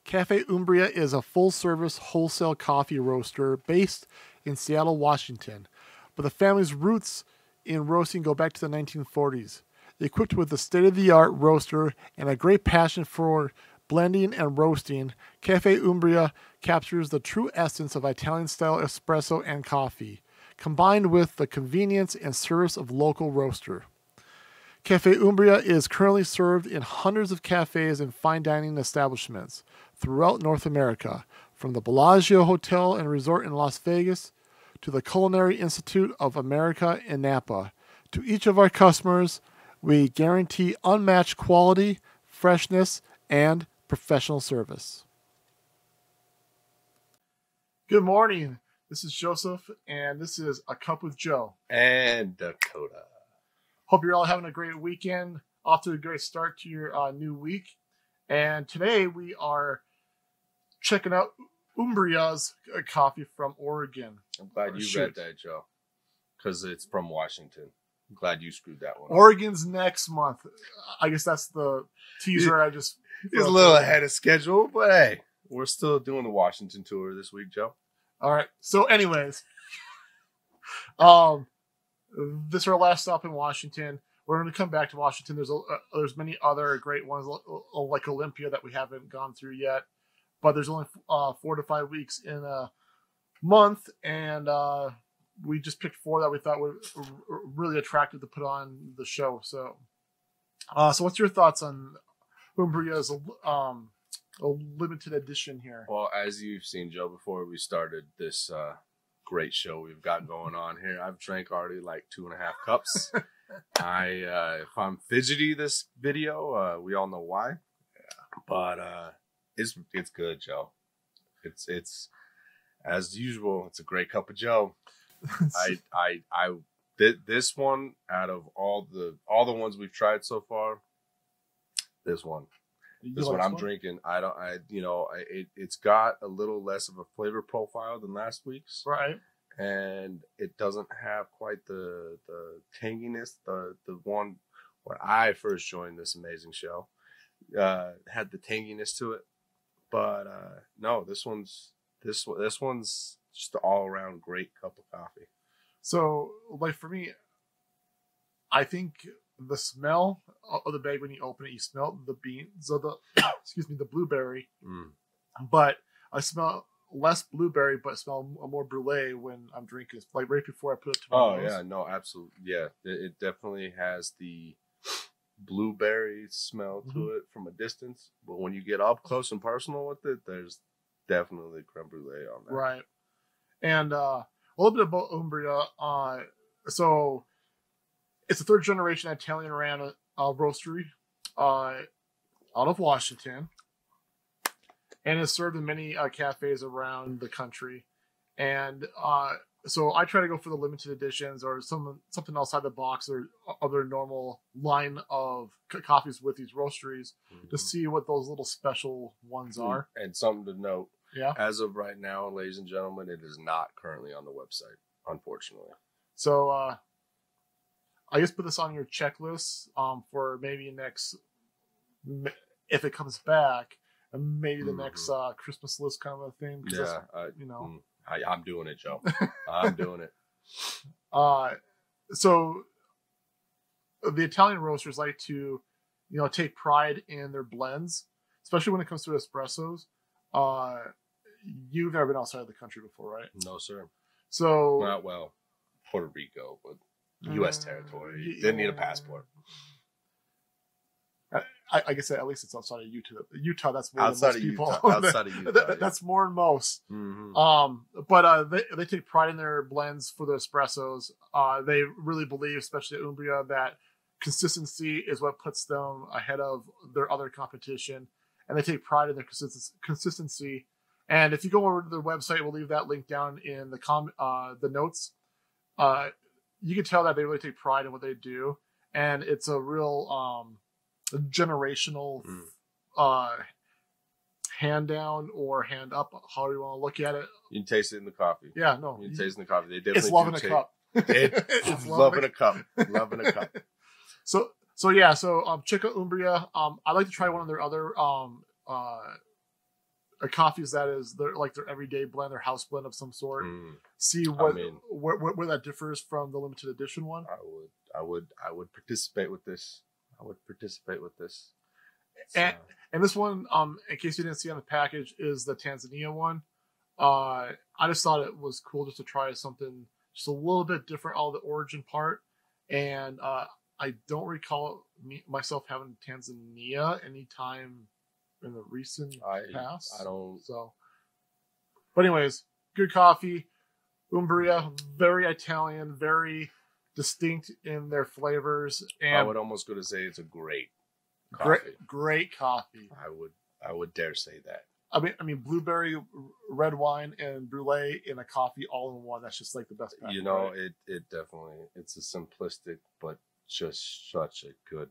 Cafe Umbria is a full-service wholesale coffee roaster based in Seattle, Washington, but the family's roots in roasting go back to the 1940s. Equipped with a state-of-the-art roaster and a great passion for blending and roasting, Cafe Umbria captures the true essence of Italian-style espresso and coffee, combined with the convenience and service of local roaster. Cafe Umbria is currently served in hundreds of cafes and fine dining establishments throughout North America, from the Bellagio Hotel and Resort in Las Vegas to the Culinary Institute of America in Napa. To each of our customers, we guarantee unmatched quality, freshness, and professional service. Good morning. This is Joseph, and this is A Cup with Joe. And Dakota. Hope you're all having a great weekend. Off to a great start to your new week. And today we are checking out Umbria's coffee from Oregon. I'm glad you read that, Joe, because it's from Washington. I'm glad you screwed that one up. Oregon's next month. I guess that's the teaser I just... It's a little ahead of schedule, but hey, we're still doing the Washington tour this week, Joe. All right. So anyways, this is our last stop in Washington. We're going to come back to Washington. There's many other great ones like Olympia that we haven't gone through yet, but there's only 4 to 5 weeks in a month, and we just picked 4 that we thought were really attractive to put on the show. So what's your thoughts on Umbria's a limited edition here? Well, as you've seen, Joe, before we started this great show we've got going on here, I've drank already like 2.5 cups. If I'm fidgety this video, we all know why. Yeah. But it's good, Joe. It's as usual. It's a great cup of Joe. This one, out of all the ones we've tried so far, this one I'm drinking. It's got a little less of a flavor profile than last week's, right? And it doesn't have quite the tanginess. The one when I first joined this amazing show had the tanginess to it, but no, this one's just an all around great cup of coffee. So, like for me, I think the smell of the bag when you open it, you smell the beans, so the blueberry. But I smell less blueberry, but smell more brulee when I'm drinking it. Like right before I put it to my nose. Yeah, no, absolutely, yeah. It definitely has the blueberry smell to it from a distance, but when you get up close and personal with it, there's definitely creme brulee on there. Right, and a little bit about Umbria. So it's a 3rd generation Italian ran roastery out of Washington, and is served in many cafes around the country. And so I try to go for the limited editions or something outside the box or other normal line of coffees with these roasteries to see what those little special ones are. And something to note, yeah, as of right now, ladies and gentlemen, it is not currently on the website, unfortunately. So I guess put this on your checklist for maybe next, if it comes back, and maybe the next Christmas list kind of a thing. Yeah, I'm doing it, Joe. I'm doing it. So the Italian roasters like to, take pride in their blends, especially when it comes to espressos. You've never been outside of the country before, right? No, sir. So not well, Puerto Rico, but U.S. territory. Didn't need a passport. I guess at least it's outside of Utah. Utah, that's more outside than most of people. Utah. Outside of Utah, that's more than most. But they take pride in their blends for the espressos. They really believe, especially at Umbria, that consistency is what puts them ahead of their other competition, and they take pride in their consistency. And if you go over to their website, we'll leave that link down in the notes. You can tell that they really take pride in what they do, and it's a real generational hand down or hand up, however you want to look at it. You can taste it in the coffee. Yeah, no, you can taste it in the coffee. They definitely it's loving a cup. It's loving a cup. Loving a cup. So check out Umbria. I like to try one of their other coffees that is their everyday blend, their house blend of some sort. See where that differs from the limited edition one. I would participate with this. And this one, in case you didn't see on the package, is the Tanzania one. I just thought it was cool just to try something just a little bit different out of the origin part. And I don't recall myself having Tanzania anytime in the recent past. I don't. So, but anyways, good coffee. Umbria, very Italian, very distinct in their flavors. And I would almost go to say it's a great coffee. Great coffee. I would dare say that. I mean, blueberry, red wine, and brulee in a coffee all in one. That's just like the best package. You know, right? It definitely, it's a simplistic, but just such a good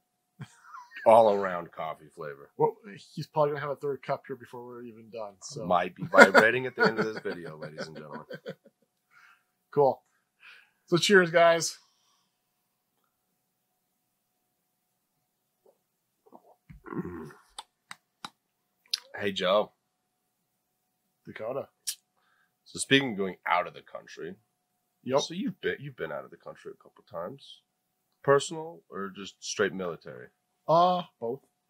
all-around coffee flavor. Well, he's probably going to have a third cup here before we're even done. So might be vibrating at the end of this video, ladies and gentlemen. Cool. So cheers, guys. Hey, Joe. Dakota. So speaking of going out of the country, yep. So you've been out of the country a couple times, personal or just straight military? Both.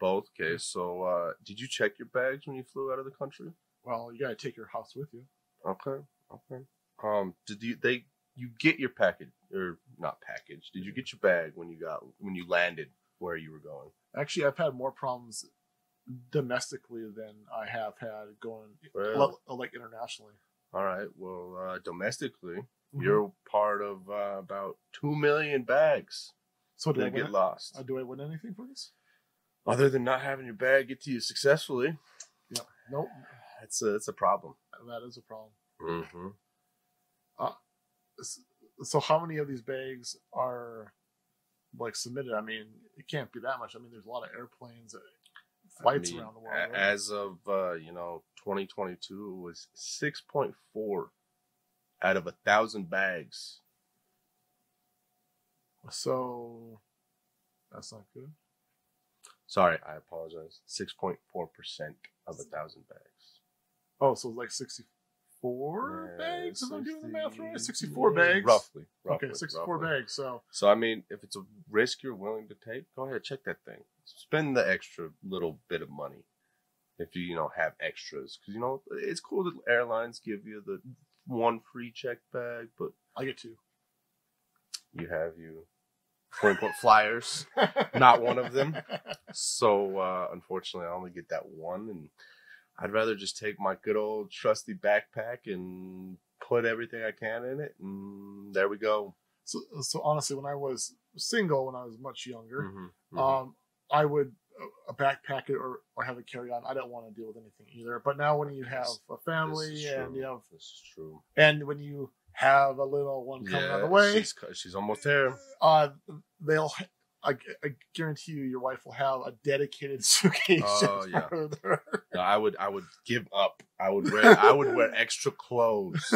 Both. Okay. So did you check your bags when you flew out of the country? Well, you gotta take your house with you. Okay. Did you get your package or not package? Did you get your bag when you landed where you were going? Actually, I've had more problems domestically than I have had going like internationally. All right. Well, domestically, you're part of about 2 million bags. So do I get lost? Do I win anything for this? Other than not having your bag get to you successfully? Yeah. Nope. It's a problem. That is a problem. Mm-hmm. So how many of these bags are like submitted? I mean, it can't be that much. I mean, there's a lot of airplanes, flights around the world. Right? As of 2022, it was 6.4 out of 1,000 bags. So that's not good. Sorry, I apologize. 6.4% of 1,000 bags. Oh, so like 64 bags? If I'm doing the math right, 64 bags. Roughly. Okay, 64 bags. So I mean, if it's a risk you're willing to take, go ahead, check that thing. Spend the extra little bit of money if you have extras, because it's cool that airlines give you the one free checked bag, but I get two. You have point flyers, not one of them. So unfortunately, I only get that one, and I'd rather just take my good old trusty backpack and put everything I can in it, and there we go. So honestly, when I was single, when I was much younger, I would backpack it or have a carry-on. I don't want to deal with anything either. But now when you have a family and this is true, and when you have a little one coming on the way, she's almost there. I guarantee you, your wife will have a dedicated suitcase. Oh yeah. No, I would give up. I would wear extra clothes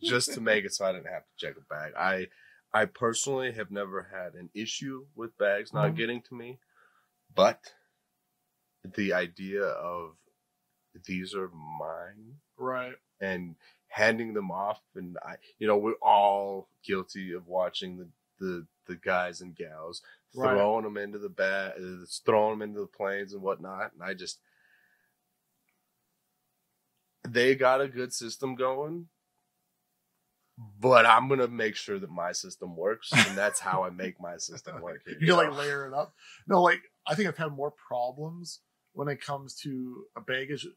just to make it so I didn't have to check a bag. I personally have never had an issue with bags not getting to me, but the idea of these are mine, right, and handing them off, and we're all guilty of watching the guys and gals throwing them into the bag, throwing them into the planes and whatnot. And they got a good system going, but I'm going to make sure that my system works. And that's how I make my system work. You layer it up. No, I think I've had more problems when it comes to a baggage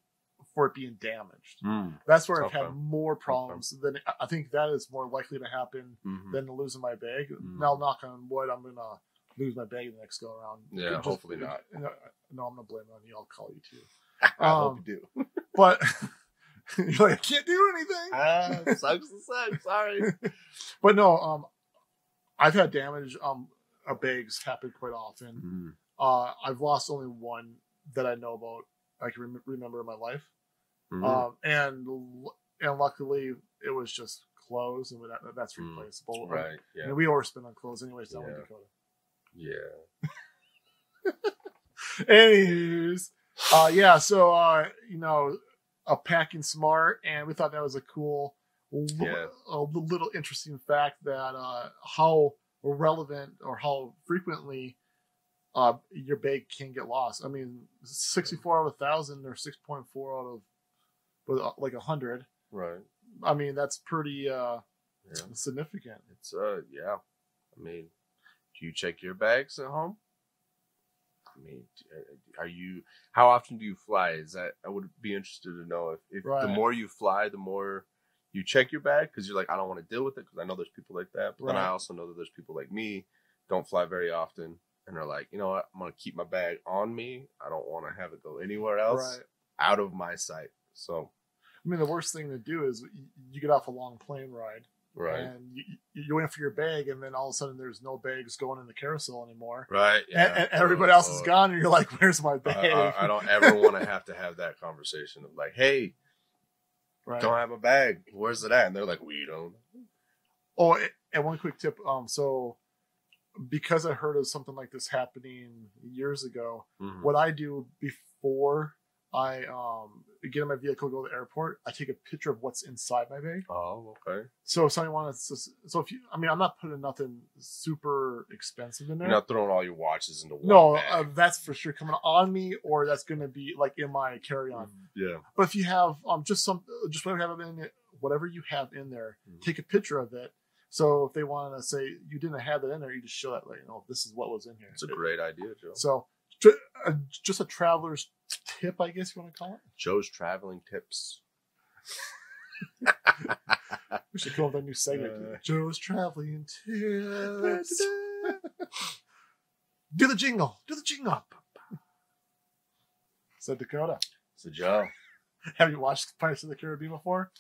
for it being damaged. That's where I've had more problems than I think that is more likely to happen than losing my bag. Now, knock on wood, I'm going to lose my bag the next go around. Yeah, hopefully not. No, I'm going to blame it on you. I'll call you too. I hope you do. But you're like, I can't do anything. Sucks to suck. Sorry. But no, I've had damage of bags happen quite often. I've lost only one that I know about. I can remember in my life. And luckily it was just clothes, and that's replaceable. Right. Yeah. And we overspend on clothes anyways down in Dakota. Yeah. Anyways, so packing smart, and we thought that was a cool, a little interesting fact that how relevant or how frequently your bag can get lost. I mean, 64 out of 1,000 or 6.4 out of like 100. Right. I mean, that's pretty significant. It's yeah. I mean, do you check your bags at home? I mean, how often do you fly? I would be interested to know if right. The more you fly, the more you check your bag, because you're like, I don't want to deal with it, because I know there's people like that. But right. then I also know that there's people like me, don't fly very often, and they're like, you know what, I'm going to keep my bag on me. I don't want to have it go anywhere else, right. out of my sight. So, I mean, the worst thing to do is you get off a long plane ride. Right. And you wait for your bag, and then all of a sudden there's no bags going in the carousel anymore. Right. Yeah. And everybody else is gone, and you're like, where's my bag? I don't ever want to have that conversation of like, hey, right. don't have a bag. Where's it at? And they're like, we don't. Oh, and one quick tip. So because I heard of something like this happening years ago, mm-hmm. what I do before I get in my vehicle, go to the airport, I take a picture of what's inside my bag. Oh, okay. So if somebody wants to, so if you, I mean, I'm not putting nothing super expensive in there. You're not throwing all your watches into one bag. That's for sure coming on me, or that's going to be like in my carry-on. Yeah. But if you have just whatever you have in there, mm-hmm. take a picture of it. So if they want to say you didn't have that in there, you just show that, like, this is what was in here. It's a great idea, Joe. So just a traveler's tip, I guess you want to call it. Joe's traveling tips. We should come up with a new segment. Joe's traveling tips. Do the jingle. So Dakota. So Joe. Have you watched Pirates of the Caribbean before?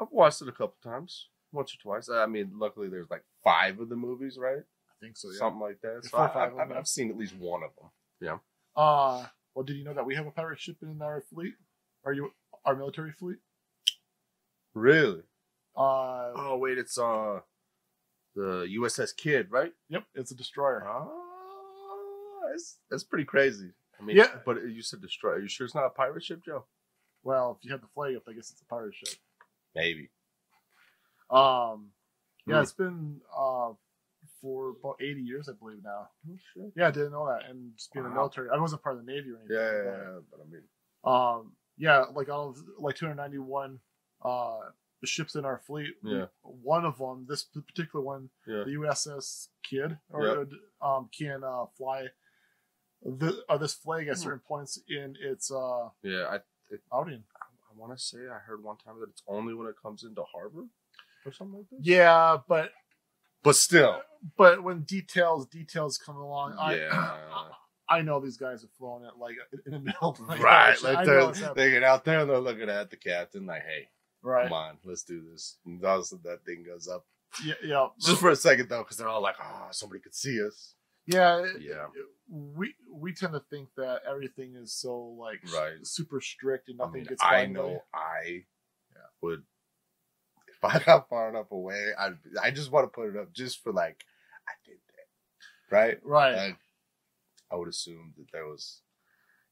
I've watched it a couple times. Once or twice. I mean, luckily there's like 5 of the movies, right? I think so, yeah. Something like that. So I've seen at least one of them. Yeah. Well, did you know that we have a pirate ship in our fleet? Our military fleet? Really? Oh wait, it's the USS Kidd, right? Yep, it's a destroyer. That's pretty crazy. I mean, yeah, but you said destroyer. Are you sure it's not a pirate ship, Joe? Well, if you have the flag up, I guess it's a pirate ship. Maybe. Yeah, it's been for about 80 years, I believe now. Oh, shit. Yeah, I didn't know that. And just being in the military, I wasn't part of the Navy or anything. Yeah, but I mean, yeah, like all of 291 ships in our fleet. Yeah. One of them, this particular one, the USS Kidd, can fly this flag at certain points in its outing. I want to say I heard one time that it's only when it comes into harbor or something like that. Yeah, but still. But when details come along, yeah. I know these guys have flown it like in the middle of the night. Right, like they get out there and they're looking at the captain like, hey, come on, let's do this. And all of a sudden that thing goes up. Yeah. Just for a second though, because they're all like, somebody could see us. Yeah. We tend to think that everything is so like super strict and nothing gets I know I would, if I got far enough away, I just want to put it up just for like, I did that. Right? Right. Like, I would assume that there was.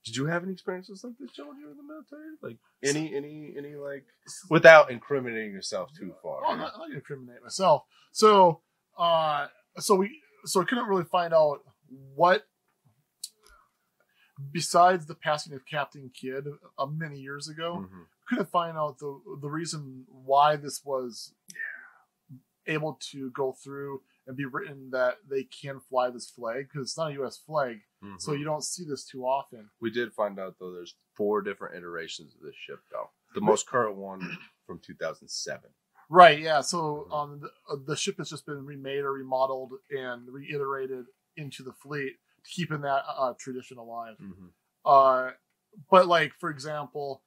Did you have any experiences like this, Joe, when you were in the military? Like any like, without incriminating yourself too far? Oh, not incriminate myself. So we couldn't really find out what, besides the passing of Captain Kidd many years ago, couldn't find out the reason why this was able to go through and be written that they can fly this flag, because it's not a U.S. flag, so you don't see this too often. We did find out, though, there's 4 different iterations of this ship, though. The most current one from 2007. Right, yeah. So the ship has just been remade or remodeled and reiterated into the fleet, keeping that tradition alive. But like, for example,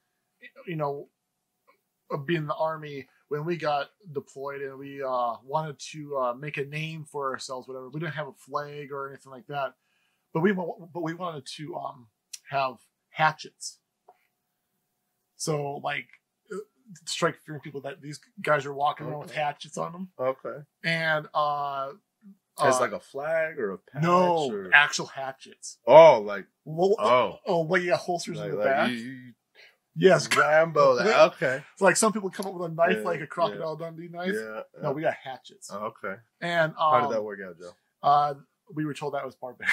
being in the Army, when we got deployed and we wanted to make a name for ourselves, whatever, we didn't have a flag or anything like that, but we wanted to have hatchets. So like, strike fear people that these guys are walking around with hatchets on them. Okay. And as like a flag or a patch? No, or... actual hatchets. Oh, like well, yeah, holsters in the back. Yes, Rambo. Okay. It's like some people come up with a knife, like a Crocodile Dundee knife. Yeah. No, we got hatchets. Oh, okay. And how did that work out, Joe? We were told that was barbaric.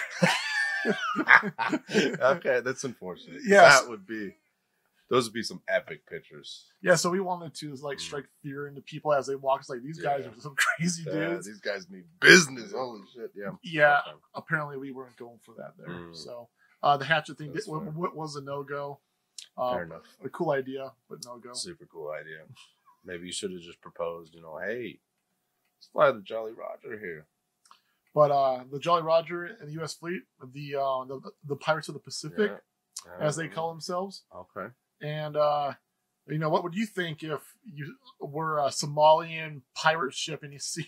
Okay, that's unfortunate. Yes. Those would be some epic pictures. Yeah, so we wanted to like strike fear into people as they walk. It's like these guys are some crazy dudes. These guys mean business. Holy shit! Yeah. Yeah. Okay. Apparently, we weren't going for that there. So the hatchet thing was a no-go. Fair enough. A cool idea, but no-go. Super cool idea. Maybe you should have just proposed. Hey, let's fly the Jolly Roger here. But the Jolly Roger and the U.S. fleet, the Pirates of the Pacific, as they call themselves. Okay. And what would you think if you were a Somalian pirate ship and you see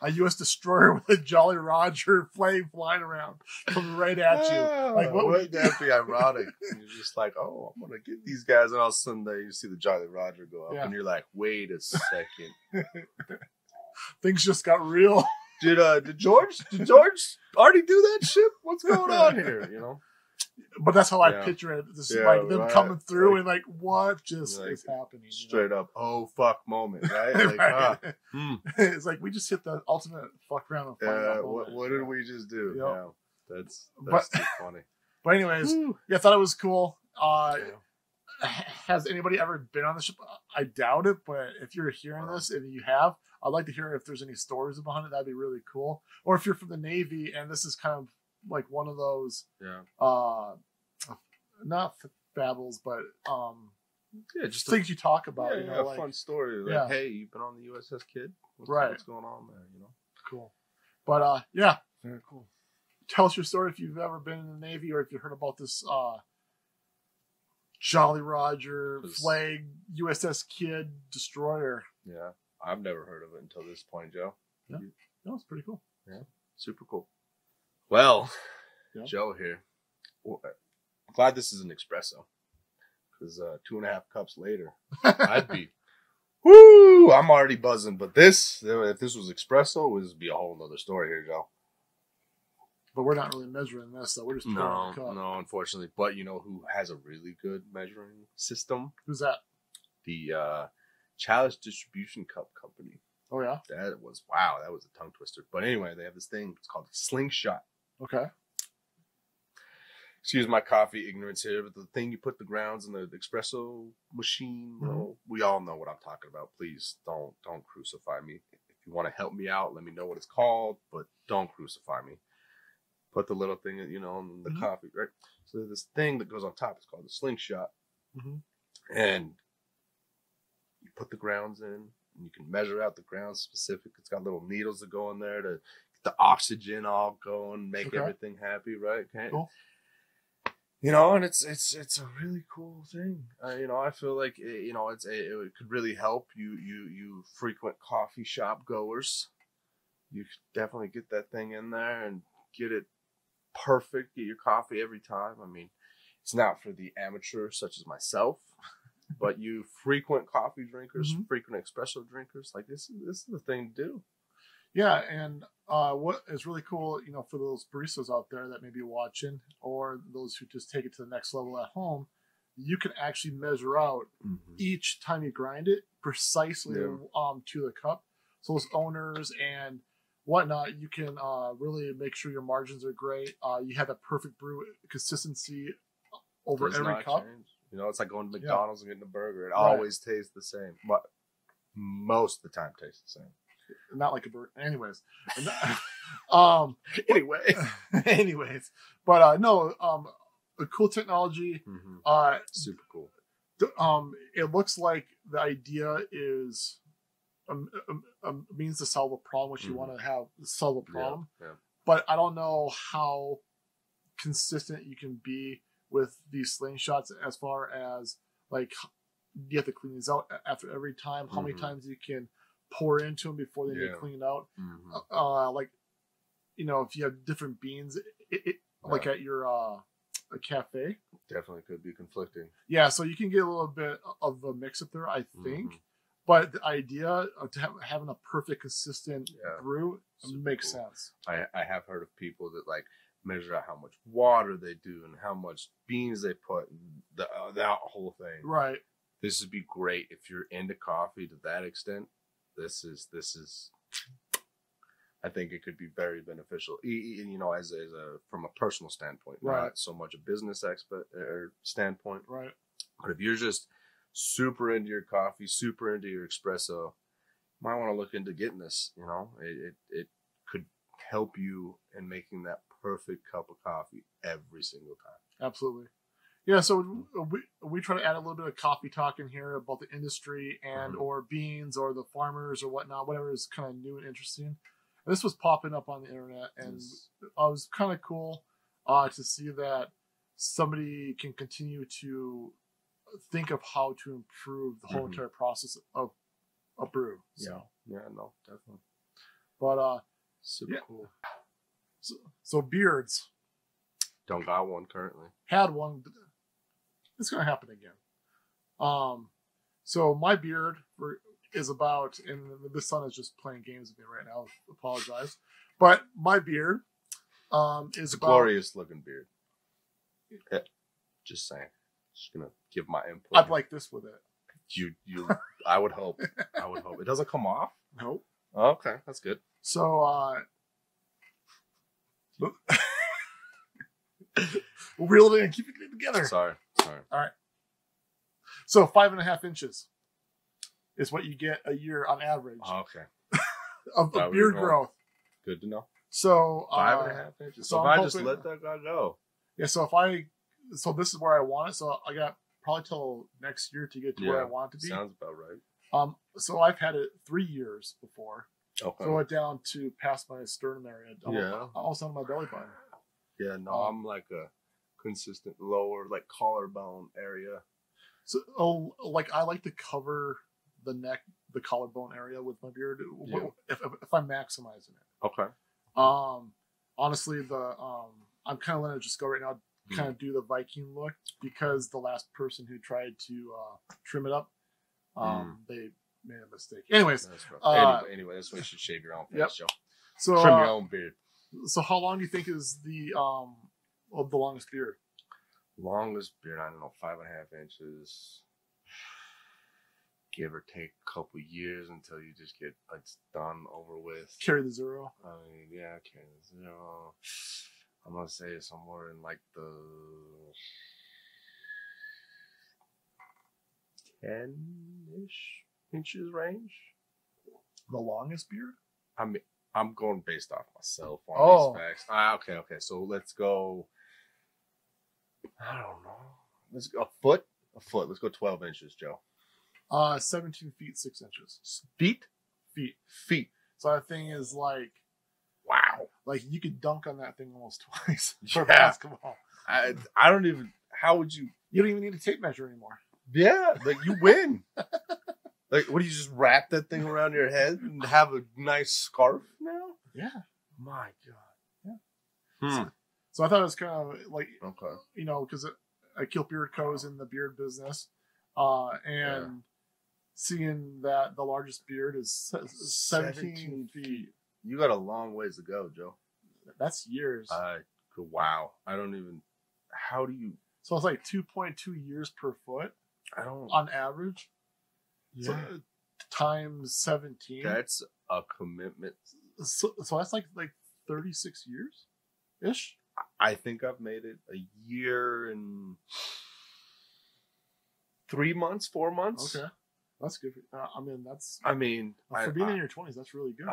a U.S. destroyer with a Jolly Roger flag flying around coming right at you? Like, wouldn't that be ironic? And you're just like, oh, I'm gonna get these guys, and all of a sudden you see the Jolly Roger go up, and you're like, wait a second, things just got real. Did George already do that ship? What's going on here? But that's how I picture it. Just like them coming through and like what just is happening? Straight up, oh fuck moment, right? Like, It's like we just hit the ultimate fuck around and find out. What did we just do? Yep. Yeah, that's too funny. But anyways, I thought it was cool. Has anybody ever been on the ship? I doubt it, but if you're hearing this and you have, I'd like to hear if there's any stories behind it. That'd be really cool. Or if you're from the Navy and this is kind of like one of those, not babbles, but just things you talk about. A fun story. Like, hey, you've been on the USS Kid? What's going on there? Cool. But very cool. Tell us your story if you've ever been in the Navy or if you heard about this Jolly Roger flag USS Kid destroyer. Yeah, I've never heard of it until this point, Joe. Yeah, it's pretty cool. Yeah, super cool. Well, Joe here. Well, I'm glad this is an espresso because 2.5 cups later, I'd be, I'm already buzzing. But if this was espresso, it would be a whole nother story here, Joe. But we're not really measuring this, so we're just pouring the cup. No, unfortunately. But you know who has a really good measuring system? Who's that? The Chalice Distribution Cup Company. Oh yeah, that was a tongue twister. But anyway, they have this thing. It's called a slingshot. Okay. Excuse my coffee ignorance here, but the thing you put the grounds in the espresso machine. We all know what I'm talking about. Please don't crucify me. If you want to help me out, let me know what it's called, but don't crucify me. Put the little thing, in the coffee, right? So this thing that goes on top is called the slingshot, and you put the grounds in, and you can measure out the grounds specific. It's got little needles that go in there to get the oxygen all going, make everything happy, right? Okay. Cool. And it's a really cool thing. I feel like it could really help you frequent coffee shop goers. You could definitely get that thing in there and get it perfect. Get your coffee every time. I mean, it's not for the amateur such as myself, but you frequent coffee drinkers, frequent espresso drinkers, like this is the thing to do. Yeah, and what is really cool, for those baristas out there that may be watching, or those who just take it to the next level at home, you can actually measure out each time you grind it precisely to the cup. So those owners and whatnot, you can really make sure your margins are great. You have that perfect brew consistency over every cup. Change. It's like going to McDonald's and getting a burger. It always tastes the same, but most of the time tastes the same. Not like a burger. Anyways. Anyways. But a cool technology. Super cool. It looks like the idea is a means to solve a problem, which you want to solve a problem. Yeah. But I don't know how consistent you can be with these slingshots as far as like you have to clean these out after every time. How many times you can pour into them before they get cleaned out? If you have different beans, like at your a cafe, definitely could be conflicting. Yeah, so you can get a little bit of a mix up there, I think. But the idea of having a perfect, consistent brew makes sense. I have heard of people that like measure out how much water they do and how much beans they put and that whole thing. Right. This would be great if you're into coffee to that extent. This is. I think it could be very beneficial, you know, as a from a personal standpoint, right. Not so much a business standpoint, right? But if you're just super into your coffee, super into your espresso, you might want to look into getting this. You know, it could help you in making that perfect cup of coffee every single time. Absolutely. Yeah, so we try to add a little bit of coffee talk in here about the industry and or beans or the farmers or whatnot, whatever is kind of new and interesting. And this was popping up on the internet, and it was kind of cool to see that somebody can continue to think of how to improve the whole entire process of a brew. So. Yeah, no, definitely. But super cool. So beards. Don't got one currently. Had one, but it's gonna happen again. So my beard is about, and the sun is just playing games with me right now. I apologize, but my beard is a glorious looking beard. Yeah, just saying. Just gonna give my input. I'd like this with it. You. I would hope. I would hope it doesn't come off. Nope. Okay, that's good. So reel it in and keep it together. Sorry. All right. So 5.5 inches is what you get a year on average. Okay. of beard growth. Good to know. So 5.5 inches. So if I just let that guy go. Yeah. So so this is where I want it. So I got probably till next year to get to where I want it to be. Sounds about right. So I've had it 3 years before. Okay. So I went down to past my sternum area. Also on my belly button. Yeah, no, I'm like a consistent lower, like collarbone area. So, like I like to cover the neck, the collarbone area with my beard. Yeah. If I'm maximizing it. Okay. Honestly, I'm kind of letting it just go right now. Kind of do the Viking look because the last person who tried to trim it up, they made a mistake. Anyways, anyway, that's why you should shave your own face, yep. Joe. So trim your own beard. So how long do you think is the longest beard? Longest beard, I don't know, 5.5 inches. Give or take a couple years until you just get it's done over with. Carry the zero. I mean, yeah, carry the zero. I'm gonna say somewhere in like the 10-ish inches range. The longest beard? I mean, I'm going based off myself on these facts. Okay. So let's go. I don't know. Let's go a foot. Let's go 12 inches, Joe. 17 feet 6 inches. Feet. So that thing is like, wow. Like you could dunk on that thing almost twice for Yeah. basketball. I don't even. How would you? You don't even need a tape measure anymore. Yeah, like you win. Like, what do you just wrap that thing around your head and have a nice scarf now? Yeah. My God. Yeah. So I thought it was kind of like, okay, because KILT BEARDCO is in the beard business, and seeing that the largest beard is 17 feet. You got a long ways to go, Joe. That's years. Wow. I don't even. How do you? So it's like 2.2 years per foot. I don't. On average. Yeah. So, times 17. That's a commitment. So that's like 36 years ish. I think I've made it a year and 3 months, 4 months. Okay, that's good. I mean, for being in your 20s, that's really good.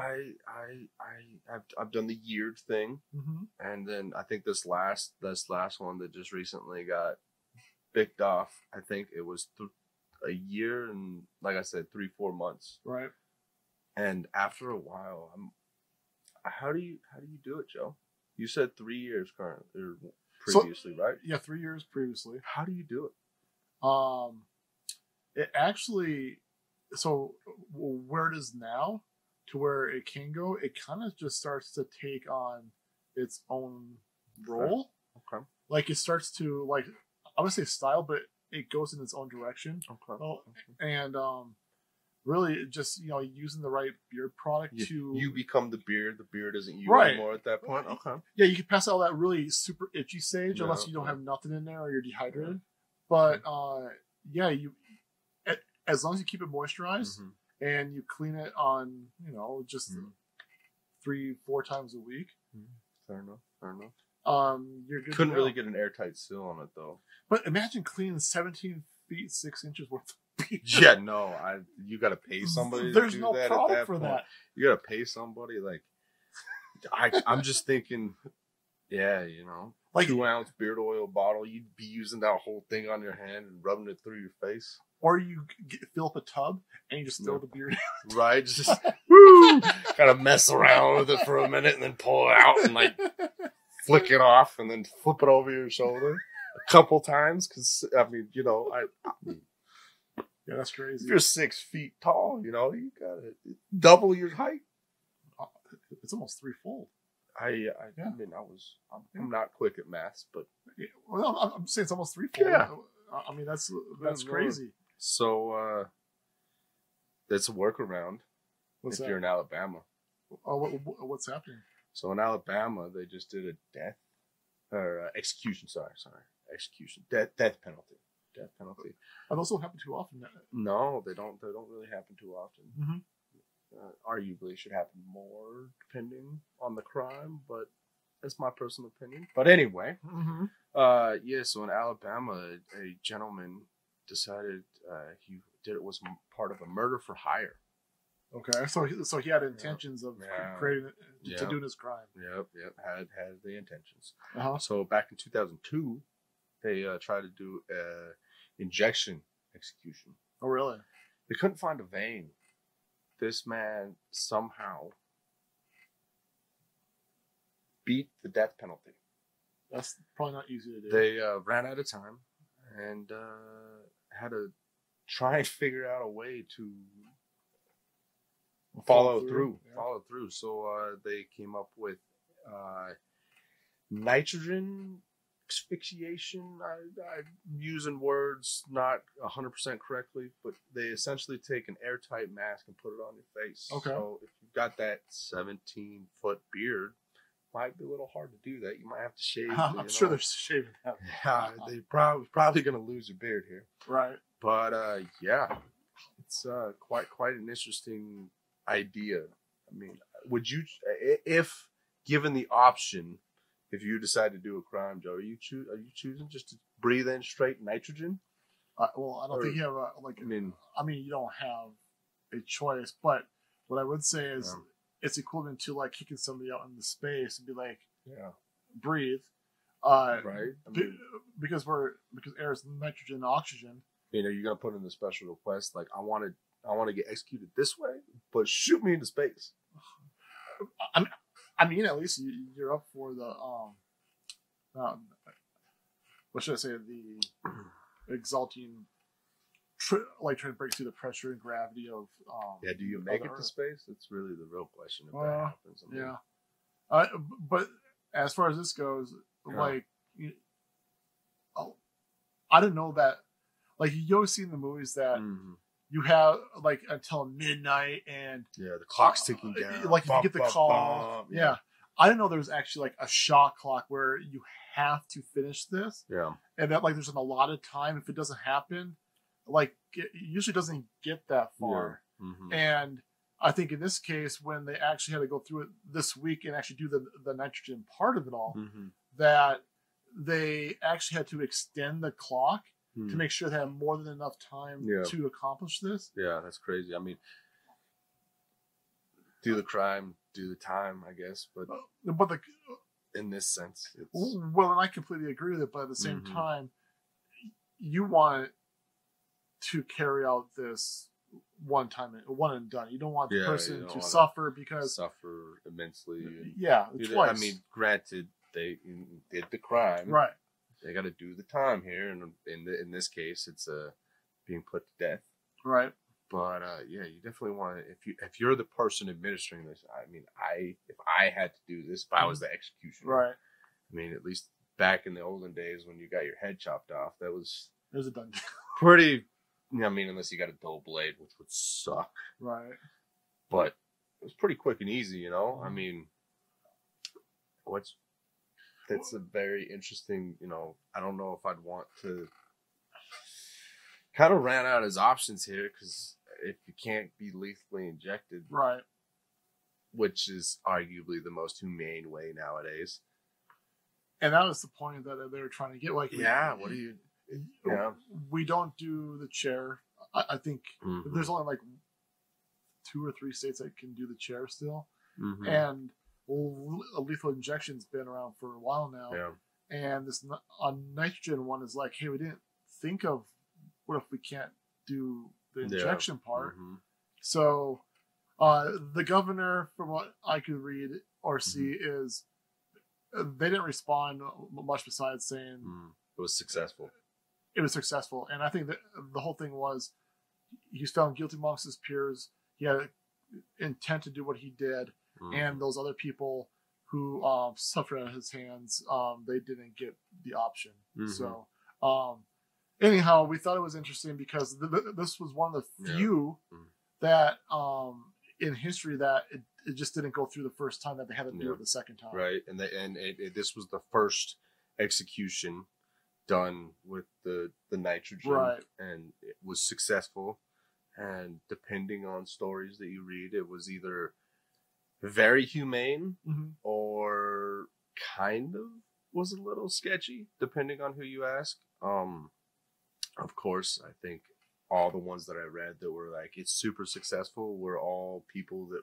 I've done the year thing, mm-hmm. and then I think this last one that just recently got picked off. I think it was a year and, like I said, 3-4 months. Right. And after a while, how do you do it, Joe? You said 3 years currently or previously, right? Yeah, 3 years previously. How do you do it? It actually, so where it is now to where it can go, it kind of just starts to take on its own role. Okay. Like it starts to I would say style, but it goes in its own direction. Okay. And really just using the right beard product you become the beard isn't you right. anymore at that point. Okay. Yeah, you can pass out that really super itchy stage unless you don't have nothing in there or you're dehydrated. But yeah, as long as you keep it moisturized and you clean it on just 3-4 times a week. Fair enough. You're good. Couldn't really get an airtight seal on it though. But imagine cleaning 17 feet 6 inches worth of beard. Yeah, no, you got to pay somebody. There's to do no that product at that for point. that. You got to pay somebody. Like, I'm just thinking, yeah, like 2-ounce beard oil bottle. You'd be using that whole thing on your hand and rubbing it through your face. Or you fill up a tub and you just throw the beard in. Right, just woo, kind of mess around with it for a minute and then pull it out and like flick it off and then flip it over your shoulder a couple times. Because I mean, yeah, that's crazy. If you're 6 feet tall, you got to double your height. It's almost threefold. I'm not quick at math, but well, I'm saying it's almost threefold. Yeah. I mean, that's crazy. So that's a workaround. What's if that? You're in Alabama. Oh, what's happening? So in Alabama, they just did a execution. Execution. Death penalty. Death penalty. And those don't happen too often. No, they don't. They don't really happen too often. Mm-hmm. Arguably, it should happen more depending on the crime, but that's my personal opinion. But anyway, so in Alabama, a gentleman decided it was part of a murder for hire. Okay, so he had intentions of creating to doing his crime. Yep, had the intentions. Uh-huh. So back in 2002, they tried to do injection execution. Oh, really? They couldn't find a vein. This man somehow beat the death penalty. That's probably not easy to do. They ran out of time and had to try and figure out a way to follow through. Yeah. Follow through. So they came up with nitrogen asphyxiation. I'm using words not 100% correctly, but they essentially take an airtight mask and put it on your face. Okay. So if you've got that 17-foot beard, might be a little hard to do that. You might have to shave. I'm sure they're shaving that. Yeah, they probably going to lose your beard here. Right. But it's quite an interesting idea. I mean, would you, if given the option, if you decide to do a crime, Joe, are you choosing just to breathe in straight nitrogen? Well, I don't think you have I mean, you don't have a choice. But what I would say is, it's equivalent to like kicking somebody out into space and be like, breathe, right? Because air is nitrogen and oxygen. You're gonna put in a special request like, I want to get executed this way, but shoot me into space. I mean, at least you're up for the what should I say? The exalting, trying to break through the pressure and gravity of. Do you make it to space? That's really the real question. If that happens. I mean, but as far as this goes, I didn't know that. Like, you always see in the movies that. You have like until midnight, and the clock's ticking down. Like if you get the call, I didn't know there was actually like a shot clock where you have to finish this. Yeah, and that like there's an allotted time. If it doesn't happen, like it usually doesn't get that far. Yeah. And I think in this case, when they actually had to go through it this week and actually do the nitrogen part of it all, that they actually had to extend the clock. To make sure they have more than enough time to accomplish this. Yeah, that's crazy. I mean, do the crime, do the time, I guess. But in this sense, it's... Well, and I completely agree with it. But at the same time, you want to carry out this one and done. You don't want the person to suffer suffer immensely. Twice. I mean, granted, they did the crime. Right. They got to do the time here, and in this case, it's being put to death. Right. But you definitely want to. If you're the person administering this, I mean, if I had to do this, if I was the executioner, right? I mean, at least back in the olden days when you got your head chopped off, that was a done. Pretty I mean, unless you got a dull blade, which would suck. Right. But it was pretty quick and easy, you know? I mean, that's a very interesting, you know, I don't know if I'd want to. Kind of ran out his options here because if you can't be lethally injected, right, which is arguably the most humane way nowadays, and that was the point that they were trying to get. Like, what do you? Yeah, we don't do the chair. I think there's only like 2 or 3 states that can do the chair still, and a lethal injection's been around for a while now. Yeah, and this nitrogen one is like, hey, we didn't think of. What if we can't do the injection part? So the governor, from what I could read or see, is they didn't respond much besides saying it was successful. It was successful. And I think that the whole thing was he was found guilty amongst his peers. He had intent to do what he did. And those other people who suffered at his hands, they didn't get the option. So anyhow, we thought it was interesting because this was one of the few that in history that it just didn't go through the first time, that they had to do it the second time. Right, and this was the first execution done with the nitrogen, right, and it was successful. And depending on stories that you read, it was either very humane or kind of was a little sketchy, depending on who you ask. Of course, I think all the ones that I read that were like, it's super successful were all people that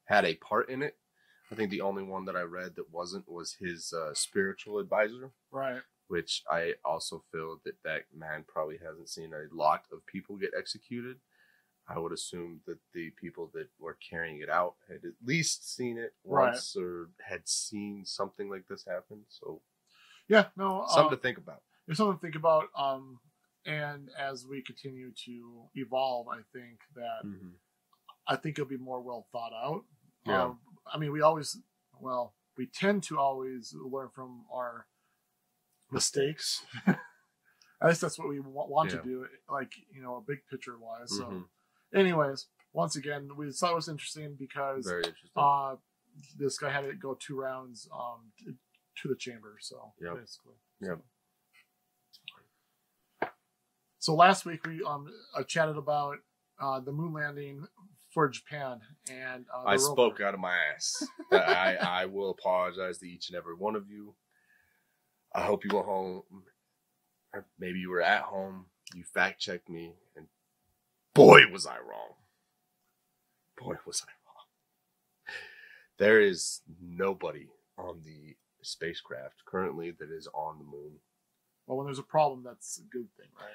had a part in it. I think the only one that I read that wasn't was his spiritual advisor. Right. Which I also feel that man probably hasn't seen a lot of people get executed. I would assume that the people that were carrying it out had at least seen it once or had seen something like this happen. So, yeah, no, something to think about. There's something to think about. And as we continue to evolve, I think that I think it'll be more well thought out. Yeah. I mean, we tend to always learn from our mistakes. At least that's what we want to do, like, you know, a big picture wise. So, anyways, once again, we thought it was interesting because very interesting. This guy had to go 2 rounds to the chamber. So, basically. Yeah. So last week we chatted about the moon landing for Japan, and I spoke out of my ass. I will apologize to each and every one of you. I hope you went home. Or maybe you were at home. You fact checked me, and boy was I wrong. Boy was I wrong. There is nobody on the spacecraft currently that is on the moon. Well, when there's a problem, that's a good thing, right?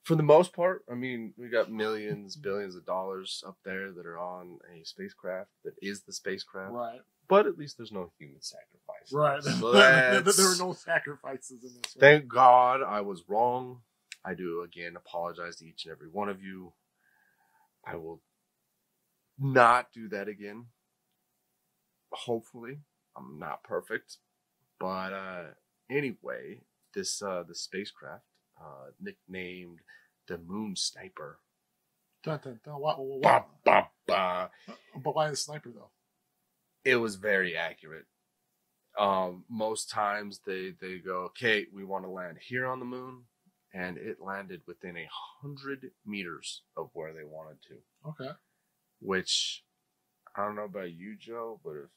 For the most part, I mean, we got millions, billions of dollars up there that are on a spacecraft that is the spacecraft. Right. But at least there's no human sacrifice. Right. So there were no sacrifices in this. Right? Thank God I was wrong. I do, again, apologize to each and every one of you. I will not do that again. Hopefully. I'm not perfect. But anyway, the spacecraft, nicknamed the Moon Sniper. Dun, dun, dun. But why the sniper, though? It was very accurate. Most times they go, okay, we want to land here on the moon, and it landed within 100 meters of where they wanted to. Okay. Which, I don't know about you, Joe, but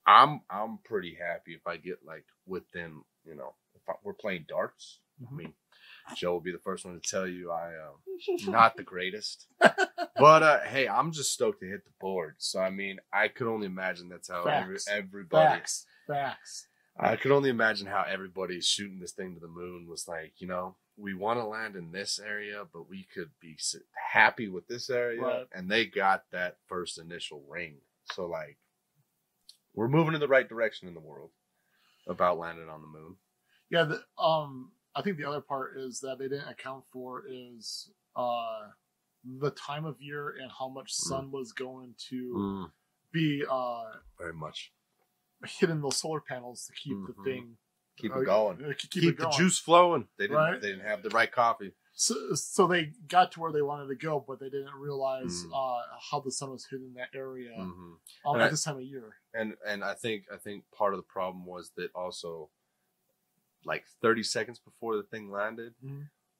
I'm pretty happy if I get like within, you know, we're playing darts. I mean, Joe will be the first one to tell you I'm not the greatest. But, hey, I'm just stoked to hit the board. So, I mean, I could only imagine that's how everybody... Facts. I could only imagine how everybody shooting this thing to the moon was like, you know, we want to land in this area, but we could be happy with this area. Right. And they got that first initial ring. So, like, we're moving in the right direction in the world about landing on the moon. Yeah, I think the other part is that they didn't account for is the time of year and how much sun was going to be very much hitting those solar panels to keep the thing keep it going, keep the juice flowing. They didn't have the right coffee. So they got to where they wanted to go, but they didn't realize how the sun was hitting that area at this time of year. And I think part of the problem was that also, like 30 seconds before the thing landed,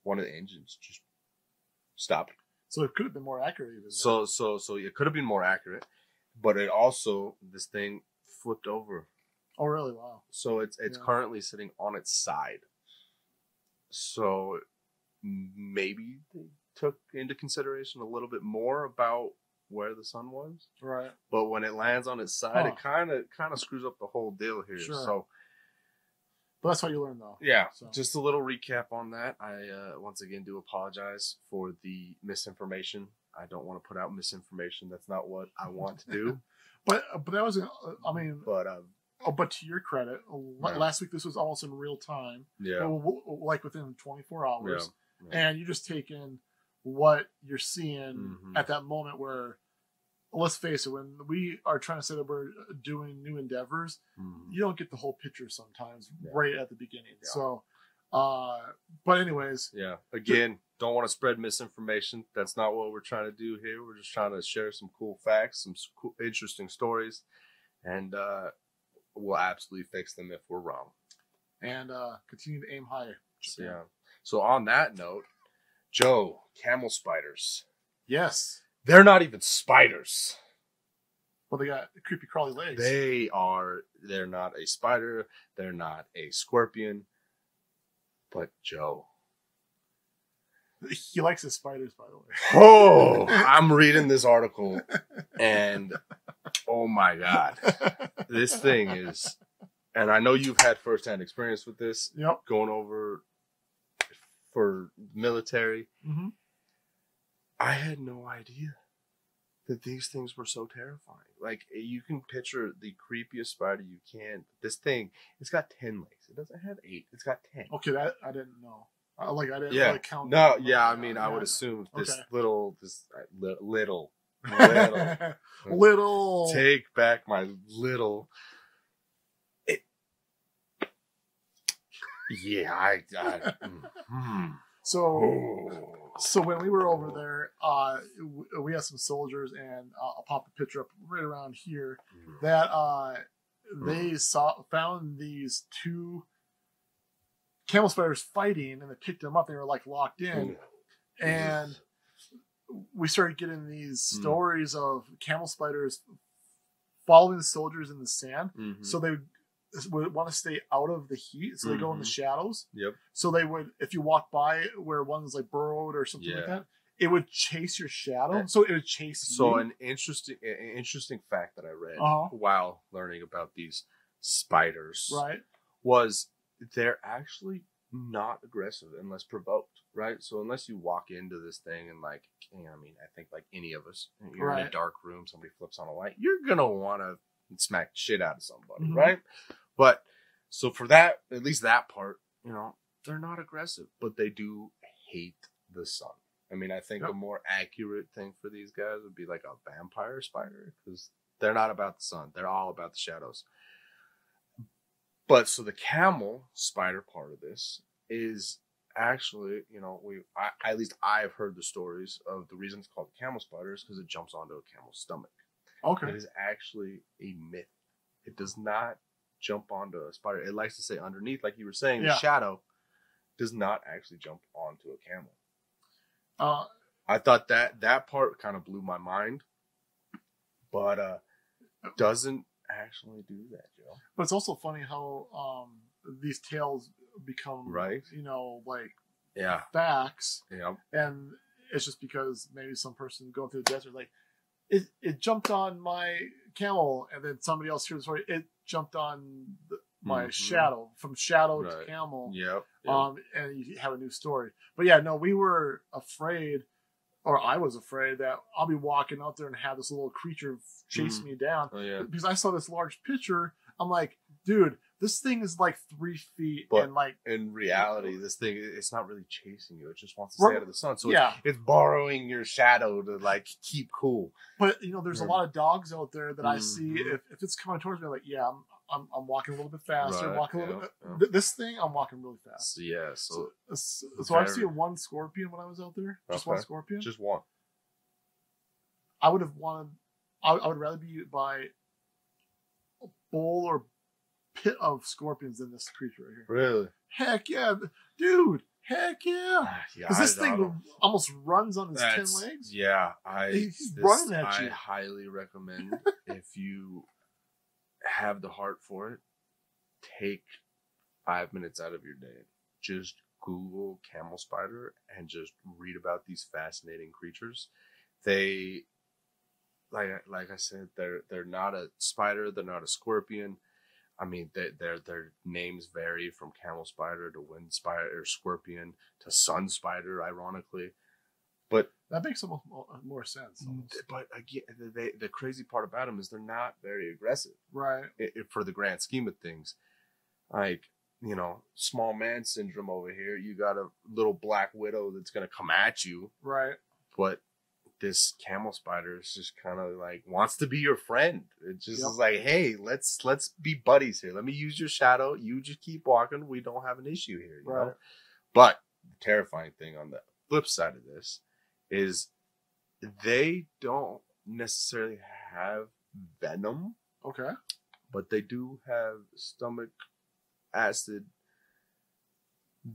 one of the engines just stopped. So it could have been more accurate. Even so it could have been more accurate, but it also, this thing flipped over. Oh really? Wow. So it's currently sitting on its side. So maybe they took into consideration a little bit more about where the sun was. Right. But when it lands on its side, it kind of screws up the whole deal here. Sure. So, but that's what you learn, though. Yeah. So. Just a little recap on that. I once again do apologize for the misinformation. I don't want to put out misinformation. That's not what I want to do. but that was, I mean. But to your credit, last week this was almost in real time. Yeah. Like within 24 hours. Yeah. And you just take in what you're seeing at that moment where, let's face it, when we are trying to say that we're doing new endeavors, you don't get the whole picture sometimes right at the beginning. Yeah. So, but anyways. Yeah. Again, don't want to spread misinformation. That's not what we're trying to do here. We're just trying to share some cool facts, some cool, interesting stories. And, we'll absolutely fix them if we're wrong. And continue to aim higher. Yeah. So on that note, Joe, camel spiders. Yes. They're not even spiders. Well, they got creepy crawly legs. They're not a spider. They're not a scorpion. But Joe. He likes his spiders, by the way. Oh, I'm reading this article and oh my God. This thing is, and I know you've had firsthand experience with this. Yep. Going over for military. I had no idea that these things were so terrifying. Like, you can picture the creepiest spider you can. This thing, it's got 10 legs. It doesn't have 8. It's got 10. Okay, that I didn't know. I didn't really count. No, yeah, I mean, I would assume this little. Little. Take back my little. Yeah, So when we were over there, we had some soldiers, and I'll pop the picture up right around here, that they found these 2 camel spiders fighting, and they picked them up. They were like locked in, and we started getting these stories of camel spiders following the soldiers in the sand. So they would want to stay out of the heat, so they go in the shadows. Yep. So they would, if you walk by where one's like burrowed or something like that, it would chase your shadow. So it would chase you. So an interesting fact that I read while learning about these spiders, was they're actually not aggressive unless provoked, right? So unless you walk into this thing and I think like any of us, you're in a dark room, somebody flips on a light, you're gonna want to smack the shit out of somebody, right? But so for that, at least that part, they're not aggressive, but they do hate the sun. I mean, I think a more accurate thing for these guys would be like a vampire spider, because they're not about the sun. They're all about the shadows. But so the camel spider part of this is actually, at least I've heard the stories of the reason it's called camel spiders, because it jumps onto a camel's stomach. Okay. It is actually a myth. It does not jump onto a spider. It likes to stay underneath, like you were saying. The shadow does not actually jump onto a camel. I thought that part kind of blew my mind, but doesn't actually do that, Joe. But it's also funny how these tales become facts. Yeah. And it's just because maybe some person going through the desert it jumped on my camel, and then somebody else hears the story. It jumped on my shadow, from shadow to camel. Yep. And you have a new story. But yeah, no, we were afraid, or I was afraid that I'll be walking out there and have this little creature chase me down. Oh, yeah. Because I saw this large picture. I'm like, dude, this thing is like 3 feet. But and like, in reality, this thing, it's not really chasing you. It just wants to stay out of the sun. So it's borrowing your shadow to keep cool. But there's a lot of dogs out there that I see. If it's coming towards me, I'm like, I'm walking a little bit faster. Right, Walking a little yeah, bit. yeah. This thing, I'm walking really fast. So, yeah, so I've seen one scorpion when I was out there. Just one scorpion. Just one. I would have wanted. I would rather be by a bowl or pit of scorpions than this creature right here. Really? Heck yeah, dude! Heck yeah! Yeah, Because this thing almost runs on his 10 legs. Yeah, he's running at you. I highly recommend if you have the heart for it, take 5 minutes out of your day. Just Google camel spider and just read about these fascinating creatures. They, like I said, they're not a spider. They're not a scorpion. I mean, their names vary from camel spider to wind spider, or scorpion to sun spider, ironically. But that makes more sense. Almost. But again, the crazy part about them is they're not very aggressive, right? For the grand scheme of things, like, you know, small man syndrome over here. You got a little black widow that's gonna come at you, right? But this camel spider is just kind of like wants to be your friend. It just is like, hey, let's be buddies here. Let me use your shadow. You just keep walking. We don't have an issue here, you know? But the terrifying thing on the flip side of this is they don't necessarily have venom. Okay. But they do have stomach acid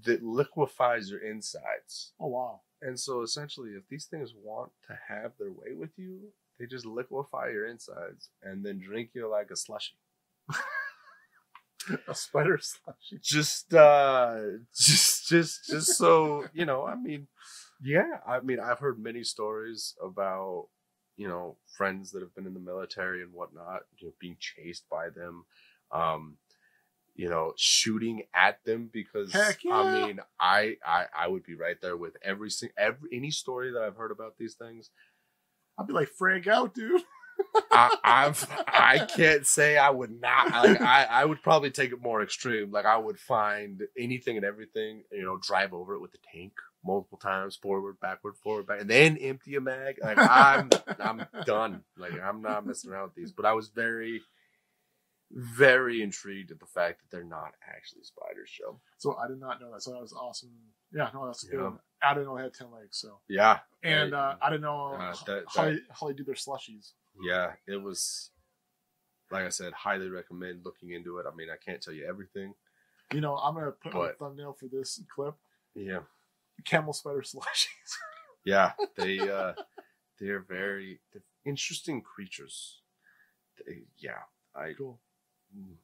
that liquefies your insides. Oh, wow. And so essentially, if these things want to have their way with you, they just liquefy your insides and then drink you like a slushie. A spider slushie. Just so, you know, I mean, yeah. I mean, I've heard many stories about, you know, friends that have been in the military and whatnot, you know, being chased by them. You know, shooting at them because I mean, I would be right there with any story that I've heard about these things. I'd be like, frag out, dude. I can't say I would not. Like, I would probably take it more extreme. Like, I would find anything and everything, you know, drive over it with the tank multiple times, forward, back, and then empty a mag. Like, I'm done. Like, I'm not messing around with these. But I was very, very intrigued at the fact that they're not actually spiders, Joe. So I did not know that. So that was awesome. Yeah, no, that's good. I didn't know they had 10 legs. So yeah, and I didn't know how they do their slushies. Yeah, it was, like I said, highly recommend looking into it. I mean, I can't tell you everything. You know, I'm gonna put on a thumbnail for this clip. Yeah, camel spider slushies. Yeah, they're very interesting creatures. Cool.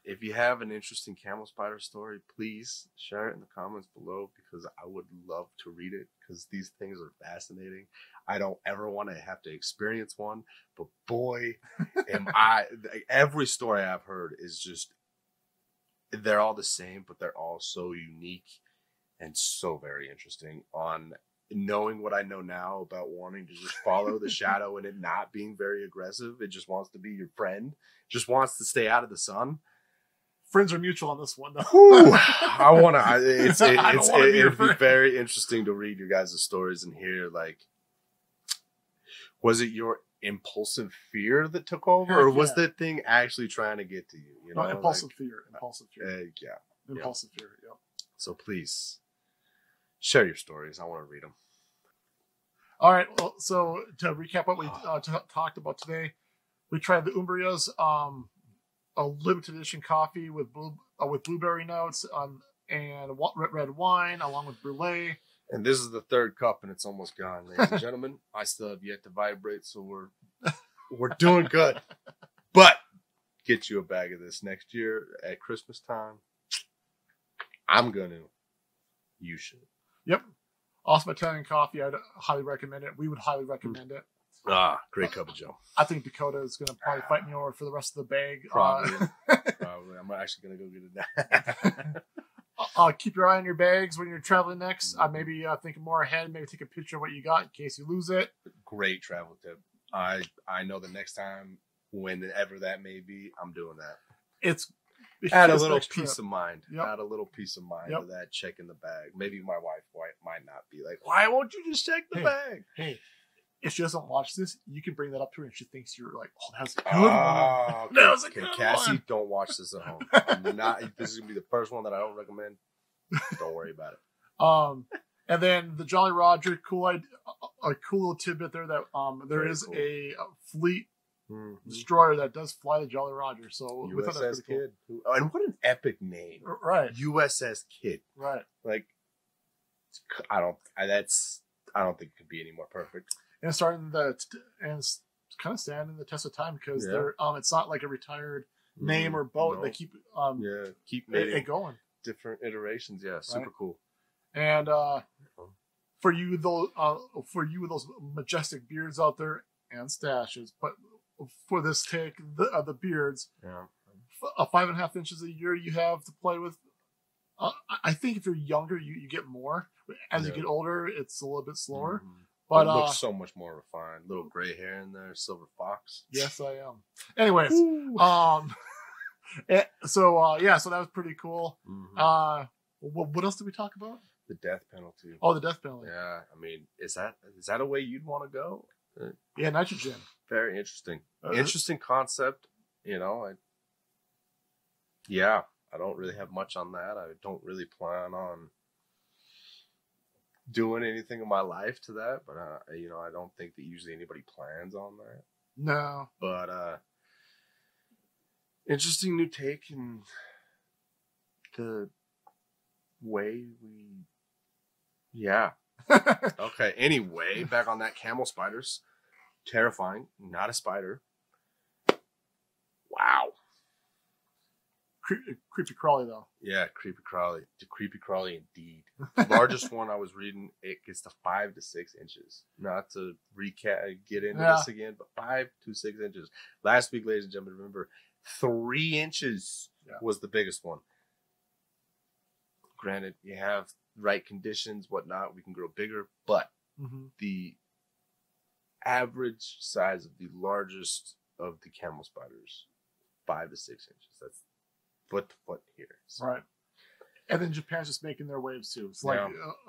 If you have an interesting camel spider story, please share it in the comments below because I would love to read it because these things are fascinating. I don't ever want to have to experience one, but boy, am I. Every story I've heard is just, they're all the same, but they're all so unique and so very interesting on knowing what I know now about wanting to just follow the shadow and it not being very aggressive. It just wants to be your friend. Just wants to stay out of the sun. Friends are mutual on this one, though. I want to. It'd be very interesting to read your guys' stories and hear, like, was it your impulsive fear that took over, or was that thing actually trying to get to you? You know, impulsive fear. Impulsive fear. Impulsive fear. Yeah. So please share your stories. I want to read them. All right. Well, so to recap what we talked about today, we tried the Umbria's a limited edition coffee with blueberry notes and red wine along with brulee. And this is the third cup, and it's almost gone, ladies and gentlemen. I still have yet to vibrate, so we're doing good. But get you a bag of this next year at Christmas time. I'm gonna. You should. Yep. Awesome Italian coffee. I'd highly recommend it. We would highly recommend it. Great cup of Joe. I think Dakota is going to probably fight me over for the rest of the bag. Probably. I'm actually going to go get it now. Keep your eye on your bags when you're traveling next. Maybe think more ahead. Maybe take a picture of what you got in case you lose it. Great travel tip. I know the next time, whenever that may be, I'm doing that. Add a little peace of mind. Yep. Add a little peace of mind to that check in the bag. Maybe my wife might not be like, why won't you just check the bag? Hey, if she doesn't watch this, you can bring that up to her and she thinks you're like, oh, that was a good Oh, one. That was a good Cassie, one. don't watch this at home. I'm not. This is gonna be the first one that I don't recommend. Don't worry about it. And then the Jolly Roger, a cool little tidbit there that there Very is cool. a fleet destroyer that does fly the Jolly Roger. So we thought that was USS pretty Kid. And what an epic name. cool. Right. USS Kid. Right. Like, I don't think it could be any more perfect. And it's kind of standing the test of time because they're it's not like a retired name or boat. No. They keep keep it going. different iterations. Yeah, super cool. And for you those majestic beards out there and stashes, but for this take the beards, 5.5 inches a year you have to play with. I think if you're younger, you get more. As you get older, it's a little bit slower. But it looks so much more refined. Little gray hair in there, silver fox. Yes, I am. Anyways, so that was pretty cool. What else did we talk about? The death penalty. Oh, the death penalty. Yeah, I mean, is that a way you'd want to go? Yeah, nitrogen. Very interesting. Interesting concept. You know, I don't really have much on that. I don't really plan on doing anything in my life to that, but I don't think that usually anybody plans on that. No. But interesting new take in the way we okay, anyway, back on that Camel Spiders. Terrifying, not a spider. Wow. Creepy crawly though. Yeah, creepy crawly. Creepy crawly indeed. The largest one I was reading, it gets to 5 to 6 inches. Not to get into this again, but 5 to 6 inches. Last week, ladies and gentlemen, remember 3 inches was the biggest one. Granted, you have right conditions, whatnot, we can grow bigger, but the average size of the largest of the camel spiders, 5 to 6 inches. That's foot to foot here. So. Right. And then Japan's just making their waves too. It's like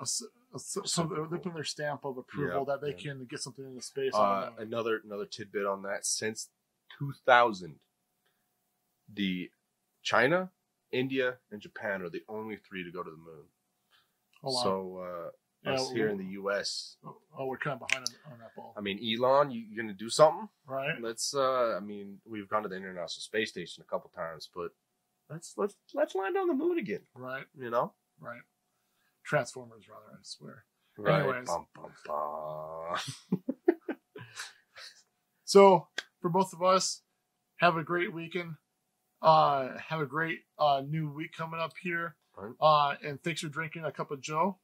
so they're putting their stamp of approval that they can get something into space. Another tidbit on that: since 2000, the China, India, and Japan are the only 3 to go to the moon. Oh, wow. So us here in the U.S. we're kind of behind on that ball. I mean, Elon, you're gonna do something, right? Let's. I mean, we've gone to the International Space Station a couple times, but let's land on the moon again, right? You know, right? Transformers, rather, I swear. Right. Anyways. Bum, bum, bum. So for both of us, have a great weekend. Have a great new week coming up here. Right. And thanks for drinking a cup of Joe.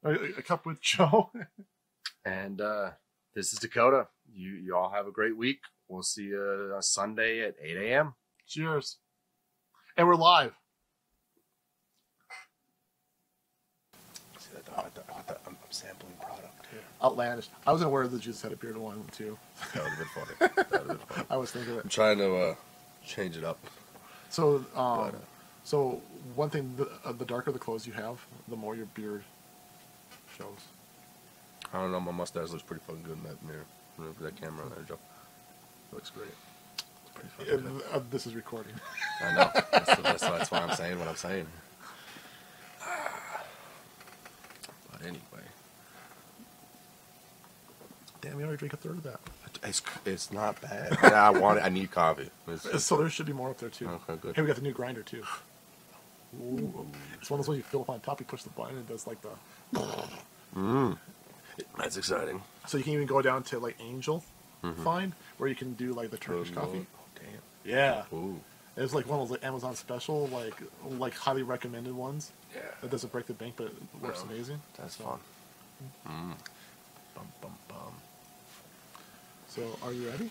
A cup with Joe. And this is Dakota. You all have a great week. We'll see you on Sunday at 8 a.m. Cheers. And we're live. I'm sampling product here. Outlandish. I was aware the juice had a beard one too. That would have been funny. I was thinking of it. I'm trying to change it up. So, so one thing, the darker the clothes you have, the more your beard shows. I don't know. My mustache looks pretty fucking good in that mirror. That camera there, Joe. Looks great. It's pretty fucking good. This is recording. I know. That's why I'm saying what I'm saying. But anyway. Damn, you already drink a third of that. It's not bad. I need coffee. So there should be more up there too. Okay, good. Hey, we got the new grinder too. Ooh. It's one of those ones you fill up on top, you push the button, and it does like the... That's exciting. So you can even go down to like Angel Find, where you can do like the Turkish coffee. Oh, damn. Yeah. Ooh. It's like one of those like Amazon special, like highly recommended ones. Yeah. It doesn't break the bank, but it works amazing. That's fun. Bum, bum, bum. So, are you ready?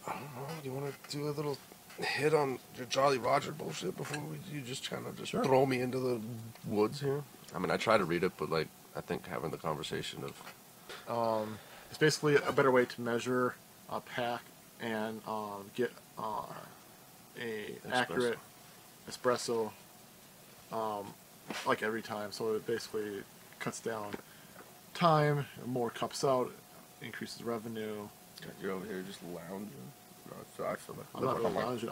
I don't know. Do you want to do a little hit on your Jolly Roger bullshit before you just kind of throw me into the woods here? I mean, I try to read it, but like I think having the conversation of it's basically a better way to measure, pack, and get a accurate espresso like every time. So it basically cuts down time, more cups out, increases revenue. You're over here just lounging. No, I feel like I'm not really lounging.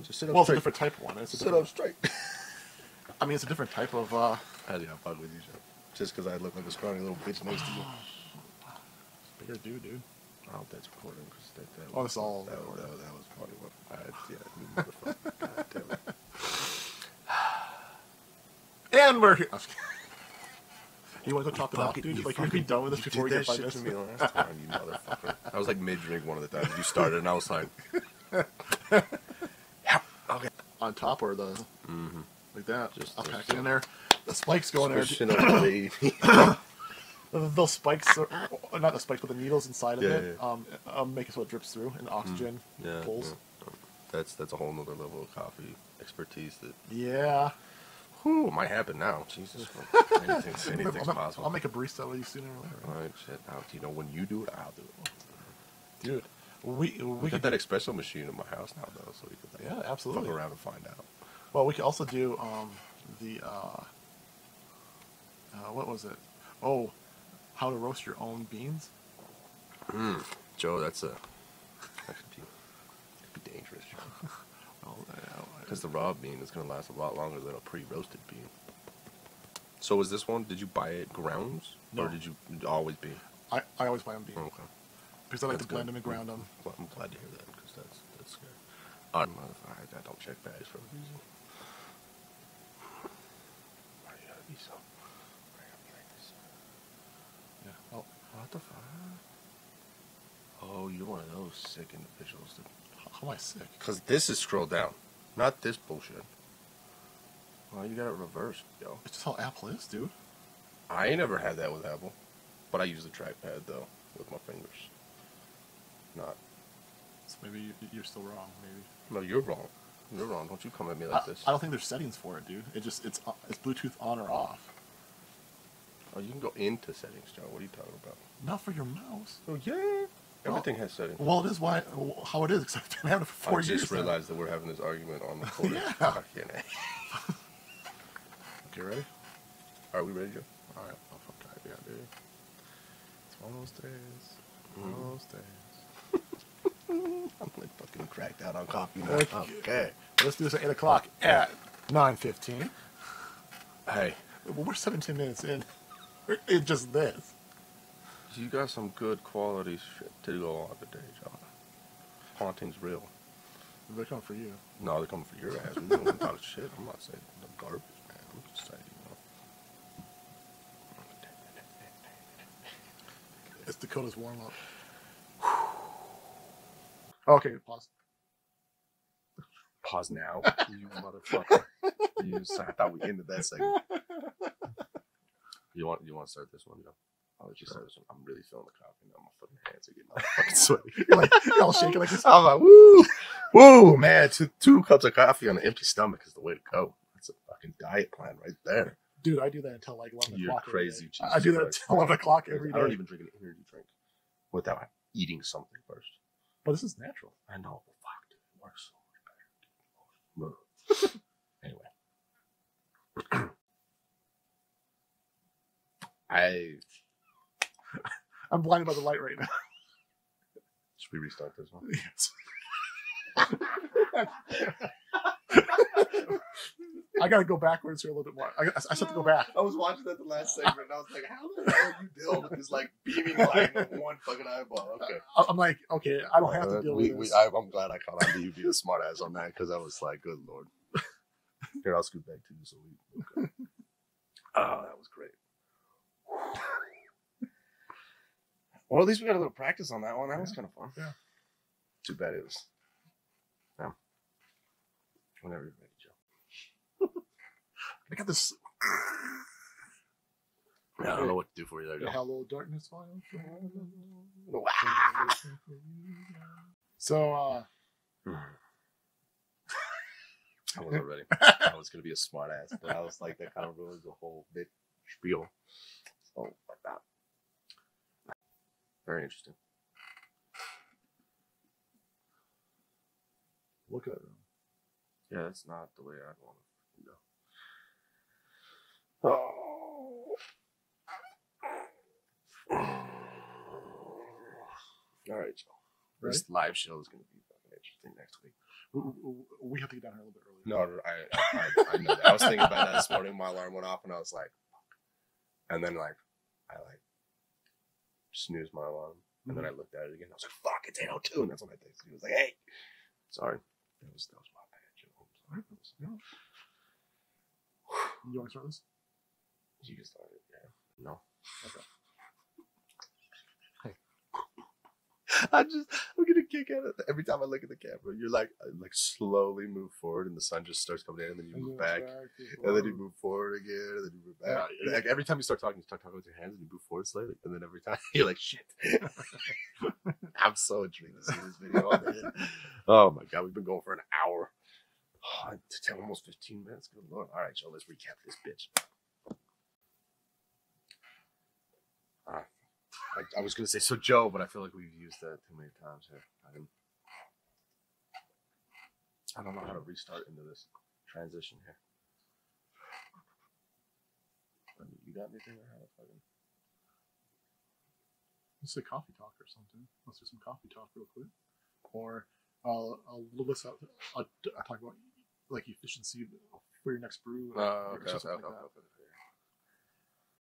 Just sit up Well, straight. it's a different type of one. It's a Sit different, up straight. I mean, it's a different type of. I did not fuck with you, Joe. Just because I look like a scrawny little bitch next to you. Bigger dude. I hope that's recording. Cause that Oh, it's all. that was probably what. Yeah, God damn it. And we're here. You want to go top it off, dude? Like, you'd be done with this before we get 5 minutes. To me last time, you motherfucker. I was like mid-drink one of the times you started, and I was like, yeah, okay. On top or the. Like that. Just I'll pack it in there. The spikes go in there. Those spikes, not the spikes, but the needles inside of it, make it so it drips through and oxygen pulls. Yeah. That's a whole nother level of coffee expertise. That it might happen now. Jesus, anything's possible. I'll make a barista with you sooner or later. All right, shit. Now, you know, when you do it, I'll do it. Dude, we got that espresso machine in my house now, though, so we could absolutely fuck around and find out. Well, we could also do what was it? Oh, how to roast your own beans. Joe, that could be dangerous, Joe. Because the raw bean is going to last a lot longer than a pre-roasted bean. So is this one, did you buy it grounds? No. Or did you always bean? I always buy them bean. Okay. Because I like to blend them and ground them. Well, I'm glad to hear that, because that's good. I don't check bags for a reason. Why you gotta be so... Why you gotta be like this? Yeah. Oh, what the fuck? Oh, you're one of those sick individuals. How am I sick? Because this is scrolled down. Not this bullshit. Well, you got it reversed, yo. It's just how Apple is, dude. I ain't never had that with Apple. But I use the trackpad, though, with my fingers. Not. So maybe you're still wrong, maybe. No, you're wrong. You're wrong. Don't you come at me like this. I don't think there's settings for it, dude. It's Bluetooth on or off. Oh, you can go into settings, Joe. What are you talking about? Not for your mouse. Oh, yeah. Everything has settings. Well, it is how it is, because I've been having it for 4 years. I just realized that we're having this argument on the recording. Yeah. Okay, ready? Are we ready, Joe? All right. Oh, fuck that. Yeah, dude. It's one of those days. One of those days. I'm like fucking cracked out on coffee now. Okay. Let's do this at 8 o'clock at 9:15. Hey. Well, we're 17 minutes in. It's just this. You got some good quality shit to go on today, John. Haunting's real. They're coming for you. No, they're coming for your ass. We're doing a lot of shit. I'm not saying the garbage, man. I'm just saying, you know. It's Dakota's warm-up. Okay, pause. Pause now, you motherfucker. I thought we ended that segment. You want to start this one, Joe? I'll let you start this one. I'm really feeling the coffee now. My fucking hands are getting all fucking sweaty. You're all shaking like this. I'm like, woo! Woo, man. Two cups of coffee on an empty stomach is the way to go. That's a fucking diet plan right there. Dude, I do that until like 11 o'clock. You're crazy. I do that until 11 o'clock every day. I don't even drink an energy drink without eating something first. But this is natural. I know. Fuck, dude. It works so much better. Anyway. I'm blinded by the light right now. Should we restart this one? Yes. I gotta go backwards here a little bit more. I just have to go back. I was watching that the last segment and I was like, how the hell are you dealing with this like beaming light in one fucking eyeball? Okay. I'm like, okay, I don't have to deal with this. I'm glad I caught on to you being a smart ass on that because I was like, good lord. Here, I'll scoot back to you so we. Okay. Oh, that was great. Well, at least we got a little practice on that one. That was kind of fun. Yeah. Too bad it was. Yeah. Whenever you're ready, Joe. I got this. Yeah, I don't know what to do for you there, Joe. Hello, darkness files. So, I wasn't ready. I was going to be a smart ass, but I was like, that kind of ruins the whole big spiel. So, like that. Very interesting. Look at it. Yeah, that's not the way I'd want to go. Oh. All right, Joe. Ready? This live show is going to be fucking interesting next week. We have to get down here a little bit early. No, I know that. I was thinking about that this morning. My alarm went off, and I was like, fuck. And then, I snoozed my alarm. And then I looked at it again. I was like, fuck, it's 8:02. And that's when I texted you. I was like, hey, sorry. That was my bad, Joe. I'm sorry. You want to start this? You can start it, yeah. No. Okay. I'm getting a kick at it. Every time I look at the camera, you're like slowly move forward, and the sun just starts coming in, and then you move back, and then you move forward again, and then you move back. Yeah. Like every time you start talking with your hands, and you move forward slightly, and then every time you're like, shit. I'm so intrigued to see this video. Oh my god, we've been going for an hour. Oh, almost 15 minutes. Good lord. All right, Joe, let's recap this bitch. I was going to say, so Joe, but I feel like we've used that too many times here. I don't know how to restart into this transition here. You got anything or how to fucking... Let's say coffee talk or something. Let's do some coffee talk real quick. Or I'll talk about like efficiency for your next brew. Okay.